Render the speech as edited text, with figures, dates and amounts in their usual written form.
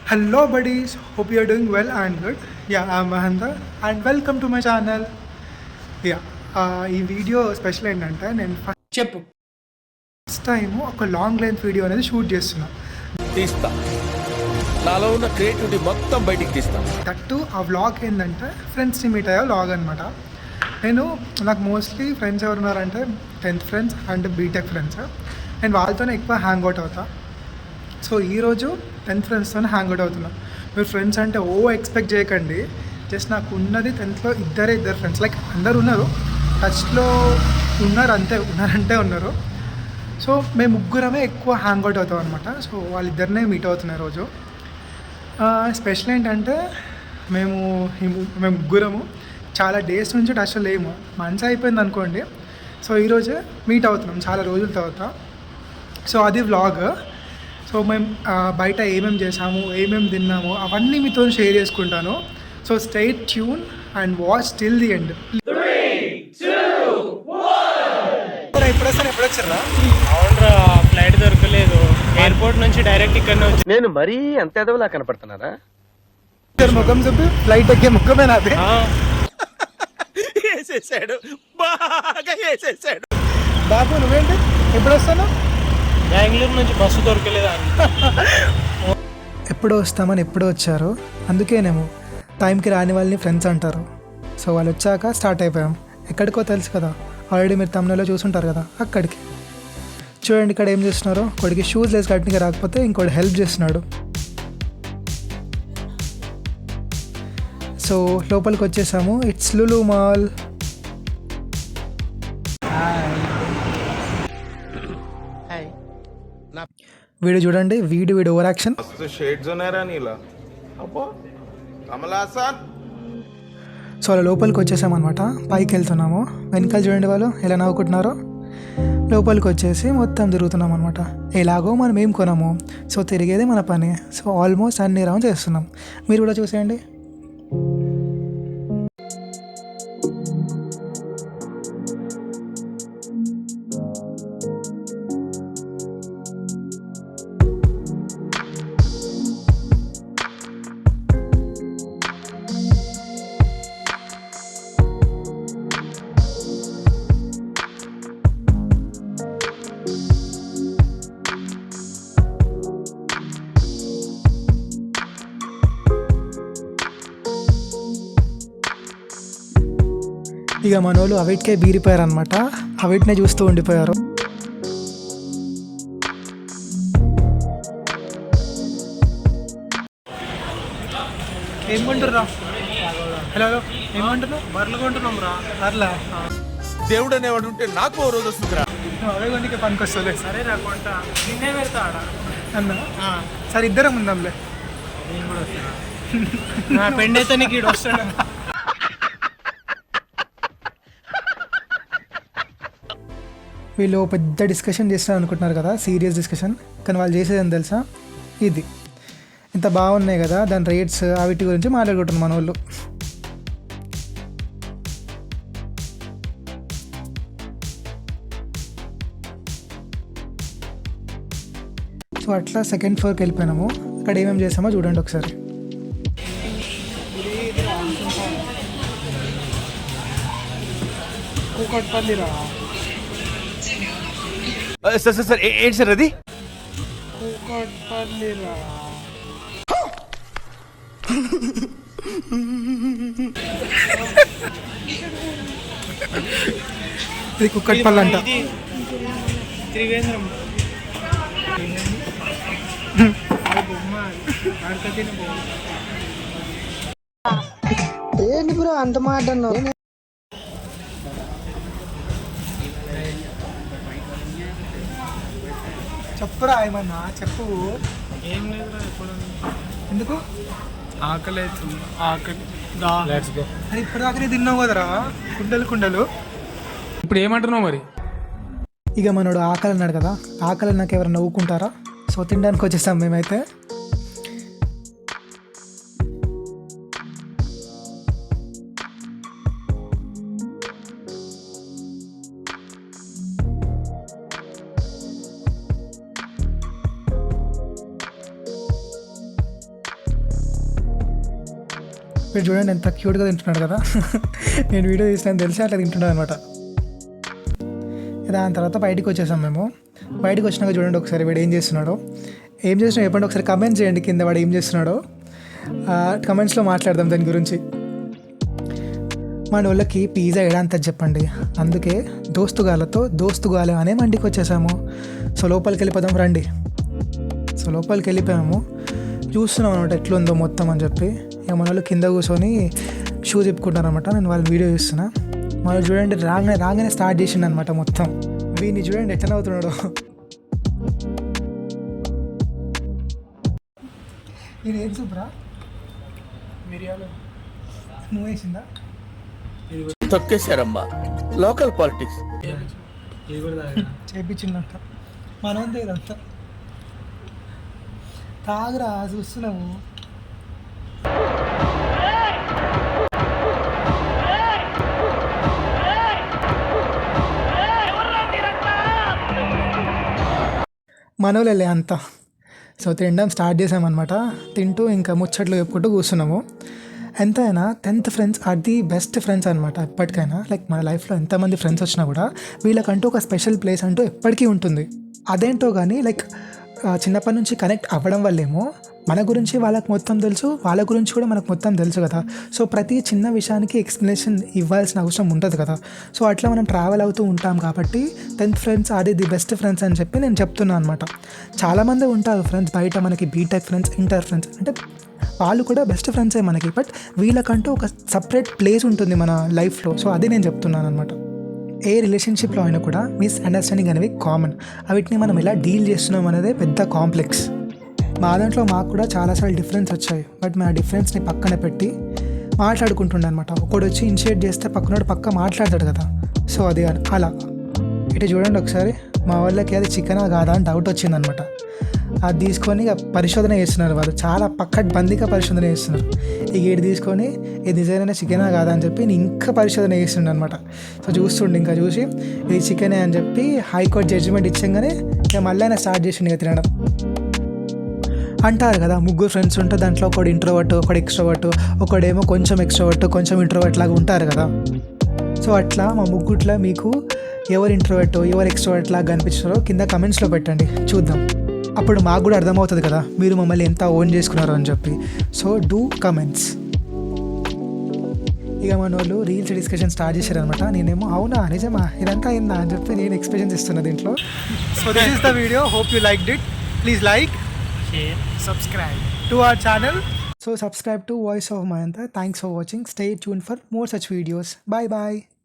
Hello buddies, hope you are doing well and good. Yeah, I'm Mahendra and welcome to my channel. Yeah, ఈ video special ఏంటంటే నేను చెప్పు. First time ఒక long length video అనేది shoot చేస్తున్నా. తీస్తా, నాలో ఉన్న క్రియేటివిటీ మొత్తం బయటికి తీస్తా. దట్టు ఆ వ్లాగ్ ఏంటంటే ఫ్రెండ్స్ని మీట్ అయ్యే వ్లాగ్ అనమాట. నాకు మోస్ట్లీ ఫ్రెండ్స్ ఎవరు ఉన్నారంటే 10th friends and BTech friends. నేను వాళ్ళతోనే ఎక్కువ హ్యాంగ్ అవుట్ అవుతా. సో ఈరోజు 10th ఫ్రెండ్స్తోనే హ్యాంగ్ అవుట్ అవుతున్నా. మీరు ఫ్రెండ్స్ అంటే ఎక్స్పెక్ట్ చేయకండి. జస్ట్ నాకు ఉన్నది 10thలో ఇద్దరు ఫ్రెండ్స్. లైక్ అందరు ఉన్నారు, టచ్లో ఉన్నారంటే ఉన్నారు. సో మేము ముగ్గురమే ఎక్కువ హ్యాంగ్ అవుట్ అవుతాం అనమాట. సో వాళ్ళిద్దరినే మీట్ అవుతున్నారు రోజు. స్పెషల్ ఏంటంటే మేము ముగ్గురము చాలా డేస్ నుంచి టచ్లో లేము. మంత్స్ అయిపోయింది అనుకోండి. సో ఈరోజే మీట్ అవుతున్నాం చాలా రోజుల తర్వాత. సో అది వ్లాగ్. సో మేము బయట ఏమేమి చేసాము, ఏమేమి తిన్నాము అవన్నీ మీతో షేర్ చేసుకుంటాను. So stay tuned and watch till the end. ఎప్పుడొచ్చారా? అవునరా, ఫ్లైట్ దొరకలేదు. ఎయిర్పోర్ట్ నుంచి డైరెక్ట్ ఇక్కడ వచ్చి నేను మరీ అంత ఎదవలా కనపడుతున్నారా? ముఖం చెప్పి ఫ్లైట్ ఎక్కే ముఖమే నాది. వేసేసాడు, బాగా వేసేసాడు. బాబు నువ్వేంటి ఎప్పుడు వస్తాను? బెంగళూరు నుంచి బస్సు దొరకలేదు. ఎప్పుడో వస్తామని ఎప్పుడో వచ్చారు. అందుకేనేమో టైంకి రాని వాళ్ళని ఫ్రెండ్స్ అంటారు. సో వాళ్ళు వచ్చాక స్టార్ట్ అయిపోయాం. ఎక్కడికో తెలుసు కదా, ఆల్రెడీ మీరు తమిళలో చూసుంటారు కదా, అక్కడికి. చూడండి ఇక్కడ ఏం చేస్తున్నారో. కొడికి షూస్ లేసి కట్టినగా రాకపోతే ఇంకోటి హెల్ప్ చేస్తున్నాడు. సో లోపలికి వచ్చేసాము. It's Lulu mall. వీడు చూడండి, వీడు ఓవర్ యాక్షన్. సో అలా లోపలికి వచ్చేసామన్నమాట. పైకి వెళ్తున్నాము. వెనకాల చూడండి వాళ్ళు ఎలా నవ్వుకుంటున్నారో. లోపలికి వచ్చేసి మొత్తం తిరుగుతున్నాం అనమాట. ఎలాగో మనం ఏం కొనము, సో తిరిగేదే మన పని. సో ఆల్మోస్ట్ అన్ని రౌండ్స్ చేస్తున్నాం. మీరు కూడా చూసేయండి. ఇక మన వాళ్ళు అవిటికే బీరిపోయారు అనమాట. అవిటినే చూస్తూ ఉండిపోయారు. ఏమంటుర్రా? హలో ఏమంటున్నావు? బర్రెలు కొంటున్నాం రా. అట్లా దేవుడు అనేవాడు ఉంటే నాకు ఓ రోజు వస్తుందిరా. అవే కొనికి పనికి వస్తుంది. సరే రా, కొంటా. నిన్నే పెడతా ఆడ అన్నా. సరే ఇద్దరం ఉందాంలే. నేను కూడా వస్తున్నా. నా పెండ్ అయితే నీకు ఈడు వస్తాడు. వీళ్ళు పెద్ద డిస్కషన్ చేస్తారు అనుకుంటున్నారు కదా, సీరియస్ డిస్కషన్. కానీ వాళ్ళు చేసేదని తెలుసా? ఇది ఇంత బాగున్నాయి కదా, దాని రేట్స్ వీటి గురించి మాట్లాడుకుంటున్నారు మన వాళ్ళు. సో అట్లా సెకండ్ ఫ్లోర్కి వెళ్ళిపోయినాము. అక్కడ ఏమేమి చేసామో చూడండి ఒకసారి. కూకట్పల్లిరా. సార్ ఏంటి సార్ అది? కూకట్పల్లిరా. ఇది కుక్కట్పల్లి అంట. త్రివేంద్రం. ఏంటి బ్రో అంత మాట అన్నావు? చెప్పురా ఏమన్నా చెప్పు. ఏం లేదురా. ఎప్పుడు ఎందుకు? ఆకలి అవుతుంది. ఆకలి. అది ఇప్పటిదాకా తిన్నావు కదరా, కుండలు. ఇప్పుడు ఏమంటున్నావు మరి? ఇక మనోడు ఆకలి అన్నాడు కదా, ఆకలి నాకు ఎవరైనా నవ్వుకుంటారా? సో తినడానికి వచ్చేసాం మేమైతే. మీరు చూడండి ఎంత క్యూట్గా తింటున్నాడు కదా. నేను వీడియో తీసినాను తెలిసి అట్లా తింటున్నాను అనమాట. దాని తర్వాత బయటికి వచ్చేసాం మేము. బయటకు వచ్చినాక చూడండి ఒకసారి వాడు ఏం చేస్తున్నాడో. ఏం చేసినా చెప్పండి ఒకసారి కమెంట్స్ చేయండి కింద వాడు ఏం చేస్తున్నాడో. కమెంట్స్లో మాట్లాడదాం దాని గురించి. మన వాళ్ళకి పిజ్జా ఏడా అంత చెప్పండి, అందుకే దోస్తుగాలే అనే మండికి వచ్చేసాము. సో లోపలికి వెళ్ళిపోదాం రండి. సో లోపలికి వెళ్ళిపోయాము. చూస్తున్నాం అనమాట ఎట్లుందో మొత్తం అని చెప్పి. ఇక మన వాళ్ళు కింద కూర్చొని షూ చెప్పుకుంటారు అనమాట. నేను వాళ్ళ వీడియో చూస్తున్నా. వాళ్ళు చూడండి రాగానే స్టార్ట్ చేసిండు అనమాట మొత్తం. వీడిని చూడండి ఎట్లా అవుతున్నాడు. ఇది ఏం సూపరా మిరియాలు నువ్వు వేసిందా? తొక్కేశారమ్మా లోకల్ పాలిటిక్స్. ఇది కూడా తాగినా. చేయించిందంత మనోందే ఇదంతా. తాగురా చూస్తున్నావు. మనోళ్ళే అంతా. సో తినడం స్టార్ట్ చేసామన్నమాట. తింటూ ఇంకా ముచ్చట్లు చెప్పుకుంటూ కూర్చున్నాము. ఎంతైనా 10th friends are the best friends అనమాట ఎప్పటికైనా. లైక్ మన లైఫ్లో ఎంతమంది ఫ్రెండ్స్ వచ్చినా కూడా వీళ్ళకంటూ ఒక స్పెషల్ ప్లేస్ అంటూ ఎప్పటికీ ఉంటుంది. అదేంటో కానీ లైక్ చిన్నప్పటి నుంచి కనెక్ట్ అవ్వడం వల్లేమో మన గురించి వాళ్ళకి మొత్తం తెలుసు, వాళ్ళ గురించి కూడా మనకు మొత్తం తెలుసు కదా. సో ప్రతి చిన్న విషయానికి ఎక్స్ప్లెనేషన్ ఇవ్వాల్సిన అవసరం ఉంటుంది కదా. సో అట్లా మనం ట్రావెల్ అవుతూ ఉంటాం కాబట్టి 10th ఫ్రెండ్స్ అది ది బెస్ట్ ఫ్రెండ్స్ అని చెప్పి నేను చెప్తున్నాను అనమాట. చాలామంది ఉంటారు ఫ్రెండ్స్ బయట, మనకి బీటెక్ ఫ్రెండ్స్, ఇంటర్ ఫ్రెండ్స్, అంటే వాళ్ళు కూడా బెస్ట్ ఫ్రెండ్సే మనకి. బట్ వీళ్ళకంటూ ఒక సపరేట్ ప్లేస్ ఉంటుంది మన లైఫ్లో. సో అది నేను చెప్తున్నాను అనమాట. ఏ రిలేషన్షిప్లో అయినా కూడా మిస్అండర్స్టాండింగ్ అనేవి కామన్. వీటిని మనం ఎలా డీల్ చేస్తున్నాం అనేదే పెద్ద కాంప్లెక్స్. మా దాంట్లో మాకు కూడా చాలాసార్లు డిఫరెన్స్ వచ్చాయి. బట్ మేము ఆ డిఫరెన్స్ని పక్కన పెట్టి మాట్లాడుకుంటుండే అనమాట. ఒకడు వచ్చి ఇనిషియేట్ చేస్తే పక్కనోడు పక్క మాట్లాడతాడు కదా. సో అది అలా. ఇటు చూడండి ఒకసారి, మా వాళ్ళకి అది చికెనా కాదా అని డౌట్ వచ్చిందనమాట. అది తీసుకొని పరిశోధన చేస్తున్నారు వాళ్ళు. చాలా పక్కడ్బందీగా పరిశోధన చేస్తున్నారు. ఇక ఇటు తీసుకొని ఇది నిజమైన చికెనా కాదా అని చెప్పి ఇంకా పరిశోధన చేస్తుండే అనమాట. సో చూస్తుండే, ఇంకా చూసి ఇది చికెనే అని చెప్పి హైకోర్టు జడ్జిమెంట్ ఇచ్చగానే ఇక మళ్ళీ ఆయన స్టార్ట్ చేసిండు ఇక తినడం. అంటారు కదా, ముగ్గురు ఫ్రెండ్స్ ఉంటే దాంట్లో ఒకడు ఇంట్రోవర్ట్, ఒకడు ఎక్స్ట్రోవర్ట్, ఒకడేమో కొంచెం ఎక్స్ట్రోవర్ట్, కొంచెం ఇంట్రోవర్ట్ లాగా ఉంటారు కదా. సో అట్లా మా ముగ్గుట్లో మీకు ఎవరు ఇంట్రోవర్ట్, ఎవరు ఎక్స్ట్రోవర్ట్ లాగా కనిపించారో కింద కమెంట్స్లో పెట్టండి, చూద్దాం. అప్పుడు మాకు కూడా అర్థమవుతుంది కదా మీరు మమ్మల్ని ఎంత ఓన్ చేసుకున్నారో అని చెప్పి. So do comments. ఇక మన వాళ్ళు రీల్స్ డిస్కషన్ స్టార్ట్ చేశారనమాట. నేనేమో అవునా నిజమా ఇదంతా అయిందా అని చెప్పి నేను ఎక్స్ప్రెషన్స్ ఇస్తున్నా దీంట్లో. So this is the video. Hope you liked it. Please like, share, subscribe to our channel. So subscribe to Voice of Mayantha. Thanks for watching. Stay tuned for more such videos. Bye bye.